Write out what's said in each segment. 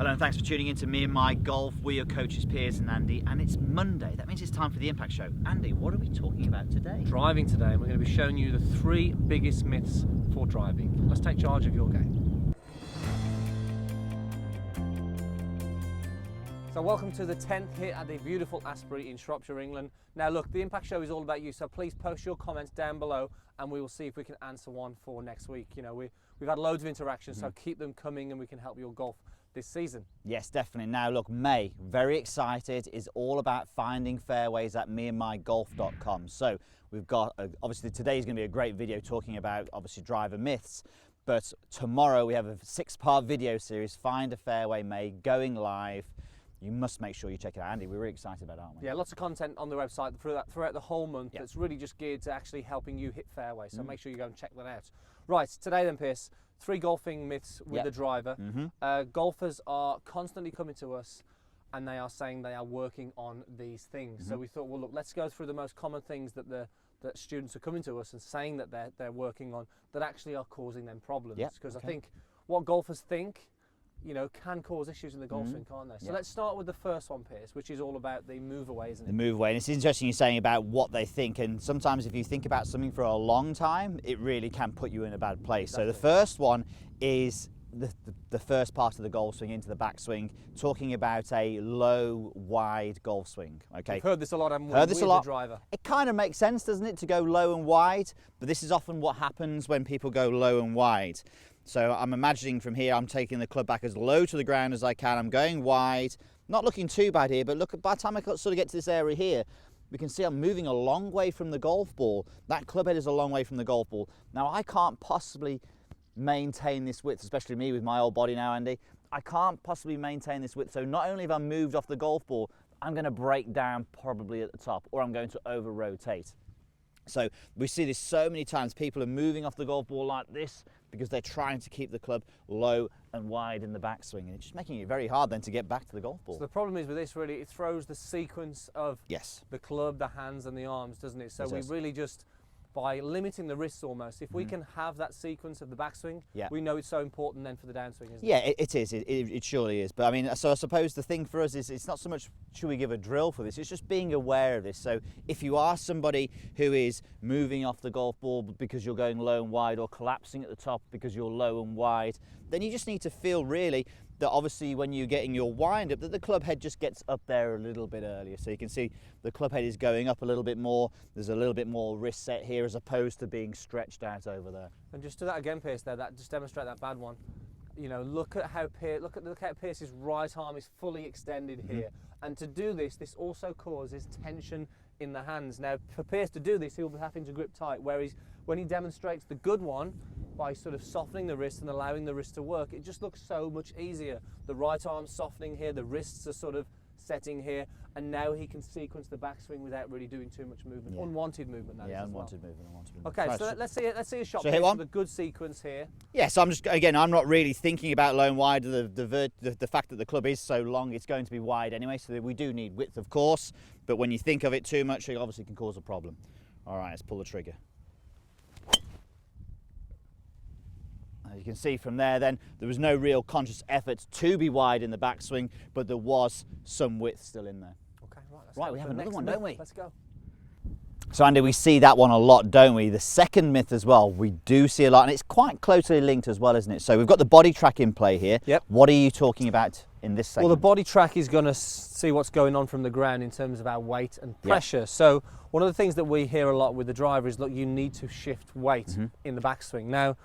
Hello and thanks for tuning in to Me and My Golf. We're your coaches, Piers and Andy, and it's Monday. That means it's time for the Impact Show. Andy, what are we talking about today? Driving today, and we're going to be showing you the 3 biggest myths for driving. Let's take charge of your game. So welcome to the 10th hit at the beautiful Asbury in Shropshire, England. Now look, the Impact Show is all about you, so please post your comments down below and we will see if we can answer one for next week. You know, we've had loads of interactions, so keep them coming and we can help your golf this season. Yes, definitely. Now look, May, very excited, is all about finding fairways at meandmygolf.com. So we've got, obviously today is going to be a great video talking about obviously driver myths, but tomorrow we have a 6-part video series, Find a Fairway May, going live. You must make sure you check it out. Andy, we're really excited about it, aren't we? Yeah, lots of content on the website throughout the whole month that's really just geared to actually helping you hit fairways, so make sure you go and check that out. Right, today then, Piers, 3 golfing myths with the driver. Golfers are constantly coming to us and they are saying they are working on these things. So we thought, well, look, let's go through the most common things that that students are coming to us and saying that they're working on that actually are causing them problems. Because I think what golfers think, you know, can cause issues in the golf swing, can't they? So let's start with the first one, Piers, which is all about the move away, isn't it? The move away, and it's interesting you're saying about what they think, and sometimes if you think about something for a long time, it really can put you in a bad place. Exactly. So the first one is the first part of the golf swing into the backswing, talking about a low, wide golf swing. Okay, We've heard this a lot, haven't we? Heard this a lot. Driver. It kind of makes sense, doesn't it, to go low and wide? But this is often what happens when people go low and wide. So I'm imagining from here, I'm taking the club back as low to the ground as I can. I'm going wide, not looking too bad here, but look, by the time I sort of get to this area here, we can see I'm moving a long way from the golf ball. That club head is a long way from the golf ball. Now I can't possibly maintain this width, especially me with my old body now, Andy. I can't possibly maintain this width. So not only have I moved off the golf ball, I'm going to break down probably at the top, or I'm going to over rotate. So we see this so many times. People are moving off the golf ball like this because they're trying to keep the club low and wide in the backswing, and it's just making it very hard then to get back to the golf ball. So the problem is with this, really, it throws the sequence of the club, the hands and the arms, doesn't it? So we really just, by limiting the wrists almost, if we can have that sequence of the backswing, we know it's so important then for the downswing, isn't it? It is. It surely is. But I mean, so I suppose the thing for us is it's not so much should we give a drill for this, it's just being aware of this. So if you are somebody who is moving off the golf ball because you're going low and wide, or collapsing at the top because you're low and wide, then you just need to feel really that obviously when you're getting your wind up, that the club head just gets up there a little bit earlier. So you can see the club head is going up a little bit more. There's a little bit more wrist set here as opposed to being stretched out over there. And just do that again, Piers, there, that just demonstrate that bad one. You know, look at how Pierce's right arm is fully extended here. And to do this, this also causes tension in the hands. Now, for Piers to do this, he'll be having to grip tight, whereas when he demonstrates the good one, by sort of softening the wrist and allowing the wrist to work, it just looks so much easier. The right arm softening here, the wrists are sort of setting here, and now he can sequence the backswing without really doing too much movement. Unwanted movement, that is as well. Unwanted movement. Okay, right, so let's see a shot. So hit one. The good sequence here. Yeah, so I'm just, again, I'm not really thinking about low and wide. The fact that the club is so long, it's going to be wide anyway, so that we do need width, of course, but when you think of it too much, it obviously can cause a problem. All right, let's pull the trigger. As you can see from there then, there was no real conscious effort to be wide in the backswing, but there was some width still in there. Okay, right, we have another one, don't we? Let's go. So Andy, we see that one a lot, don't we? The second myth as well, we do see a lot, and it's quite closely linked as well, isn't it? So we've got the body track in play here. Yep. What are you talking about in this segment? Well, the body track is going to see what's going on from the ground in terms of our weight and pressure. So one of the things that we hear a lot with the driver is, look, you need to shift weight in the backswing. Now,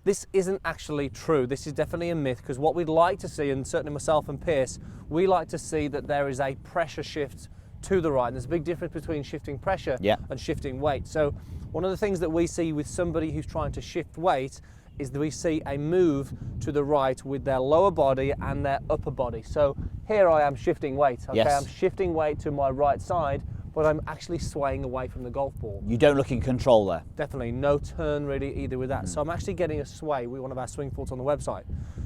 this isn't actually true. This is definitely a myth, because what we'd like to see, and certainly myself and Piers, we like to see that there is a pressure shift to the right. And there's a big difference between shifting pressure and shifting weight. So one of the things that we see with somebody who's trying to shift weight is that we see a move to the right with their lower body and their upper body. So here I am shifting weight, okay? I'm shifting weight to my right side, but I'm actually swaying away from the golf ball. You don't look in control there. Definitely no turn really either with that. So I'm actually getting a sway with one of our swing faults on the website.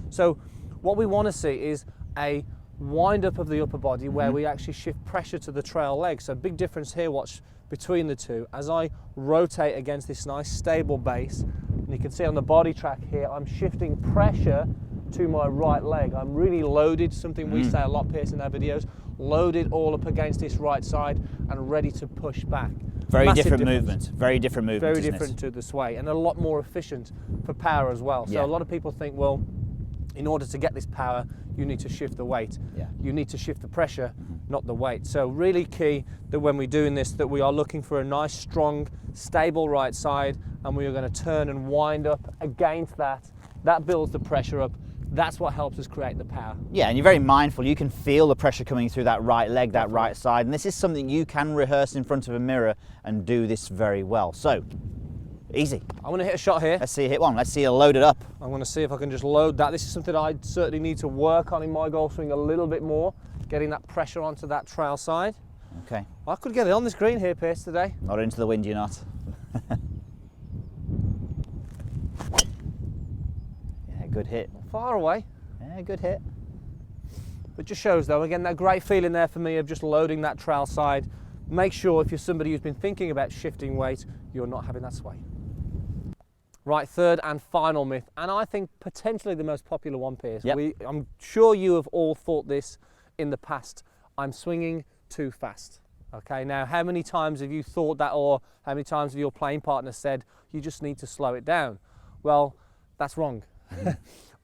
So what we want to see is a wind up of the upper body where we actually shift pressure to the trail leg. So big difference here, watch, between the two. As I rotate against this nice stable base, and you can see on the body track here, I'm shifting pressure to my right leg. I'm really loaded, something we say a lot, Pierce, in our videos, loaded all up against this right side and ready to push back. Very Massive different difference. movement. Very different movement. Very isn't different it? to the sway, and a lot more efficient for power as well. So Yeah. a lot of people think, well, in order to get this power, you need to shift the weight. Yeah. You need to shift the pressure, not the weight. So really key that when we're doing this, that we are looking for a nice, strong, stable right side, and we are going to turn and wind up against that. That builds the pressure up. That's what helps us create the power. Yeah, and you're very mindful. You can feel the pressure coming through that right leg, that right side, and this is something you can rehearse in front of a mirror and do this very well. So, easy. I'm going to hit a shot here. Let's see you hit one. Let's see you load it up. I'm going to see if I can just load that. This is something I certainly need to work on in my golf swing a little bit more, getting that pressure onto that trail side. Okay. I could get it on this green here, Pierce, today. Not into the wind, you're not. Yeah, good hit. Far away. Yeah, good hit. It just shows though, again, that great feeling there for me of just loading that trail side. Make sure if you're somebody who's been thinking about shifting weight, you're not having that sway. Right, third and final myth, and I think potentially the most popular one, Pierce. Yep. I'm sure you have all thought this in the past. I'm swinging too fast. Okay, now how many times have you thought that, or how many times have your playing partner said, you just need to slow it down? Well, that's wrong.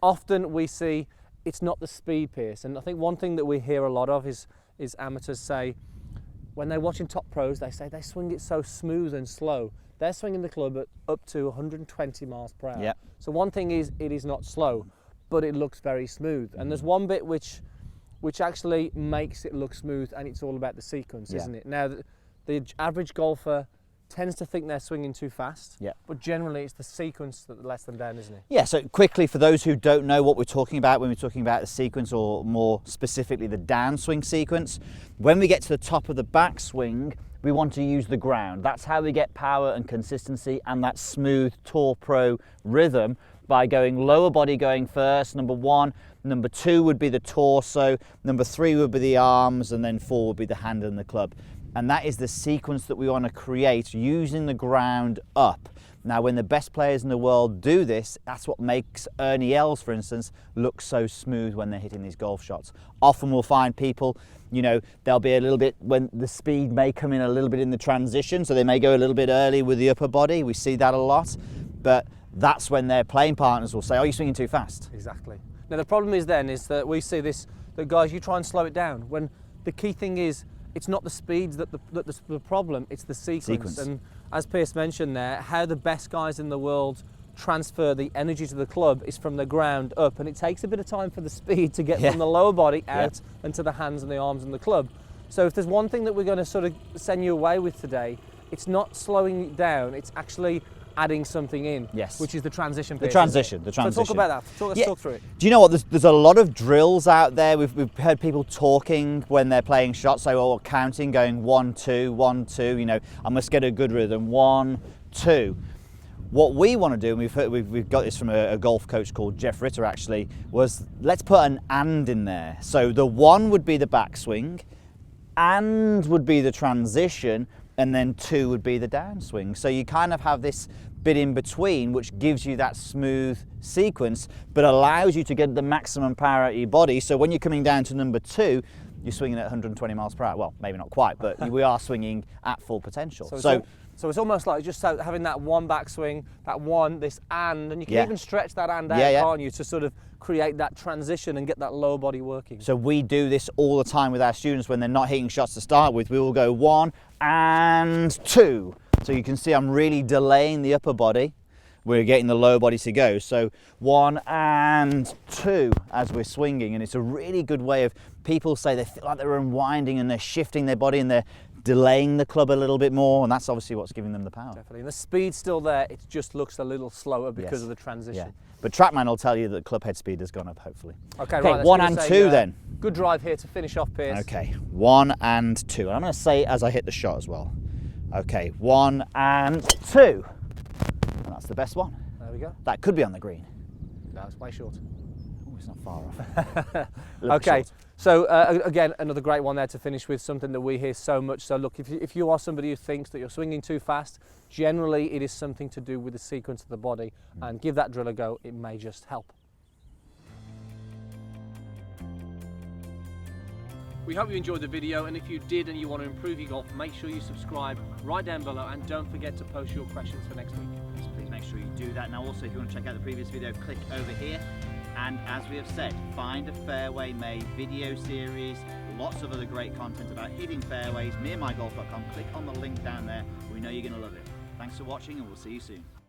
Often we see it's not the speed, Pierce, and I think one thing that we hear a lot of is amateurs say, when they're watching top pros, they say they swing it so smooth and slow. They're swinging the club at up to 120 miles per hour. Yep. So one thing is, it is not slow, but it looks very smooth. And there's one bit which actually makes it look smooth, and it's all about the sequence, Yeah. isn't it? Now, the average golfer tends to think they're swinging too fast, Yeah. but generally it's the sequence that lets them down, isn't it? Yeah, so quickly, for those who don't know what we're talking about when we're talking about the sequence, or more specifically the downswing sequence, when we get to the top of the backswing, we want to use the ground. That's how we get power and consistency and that smooth tour pro rhythm, by going lower body going first, number one. Number two would be the torso, number three would be the arms, and then four would be the hand and the club. And that is the sequence that we want to create, using the ground up. Now, when the best players in the world do this, that's what makes Ernie Els, for instance, look so smooth when they're hitting these golf shots. Often we'll find people, you know, they'll be a little bit, when the speed may come in a little bit in the transition, so they may go a little bit early with the upper body. We see that a lot, but that's when their playing partners will say, oh, you're swinging too fast. Exactly. Now the problem is that we see this, that guys, you try and slow it down, when the key thing is, it's not the speeds that's the problem, it's the sequence. And as Pierce mentioned there, how the best guys in the world transfer the energy to the club is from the ground up, and it takes a bit of time for the speed to get from the lower body out and to the hands and the arms and the club. So if there's one thing that we're going to sort of send you away with today, it's not slowing it down, it's actually adding something in, which is the transition. The transition. So talk about that. Let's talk through it. Do you know what? There's a lot of drills out there. We've heard people talking when they're playing shots, so counting, going 1, 2, 1, 2. You know, I must get a good rhythm. 1, 2. What we want to do, and we've got this from a golf coach called Jeff Ritter actually, was let's put an and in there. So the 1 would be the backswing, and would be the transition, and then 2 would be the downswing. So you kind of have this bit in between, which gives you that smooth sequence, but allows you to get the maximum power out of your body. So when you're coming down to number 2, you're swinging at 120 miles per hour. Well, maybe not quite, but we are swinging at full potential. So it's almost like just having that one backswing, that one, this and you can even stretch that and out, can't you, to sort of create that transition and get that lower body working. So we do this all the time with our students when they're not hitting shots to start with. We will go 1 and 2. So you can see I'm really delaying the upper body. We're getting the lower body to go. So 1 and 2 as we're swinging, and it's a really good way of, people say they feel like they're unwinding and they're shifting their body and they're delaying the club a little bit more, and that's obviously what's giving them the power. Definitely, and the speed's still there, it just looks a little slower because of the transition. Yeah. But TrackMan will tell you that club head speed has gone up, hopefully. Okay, right, 1 and 2 then. Good drive here to finish off, Pierce. Okay, 1 and 2. And I'm going to say it as I hit the shot as well. Okay, 1 and 2. And that's the best one. There we go. That could be on the green. No, it's way short. Oh, it's not far off. Okay, so again, another great one there to finish with, something that we hear so much. So look, if you are somebody who thinks that you're swinging too fast, generally it is something to do with the sequence of the body, and give that drill a go, it may just help. We hope you enjoyed the video, and if you did and you want to improve your golf, make sure you subscribe right down below, and don't forget to post your questions for next week. So please make sure you do that. Now also, if you want to check out the previous video, click over here. And as we have said, Find a Fairway Made video series, lots of other great content about hitting fairways, meandmygolf.com. Click on the link down there. We know you're going to love it. Thanks for watching, and we'll see you soon.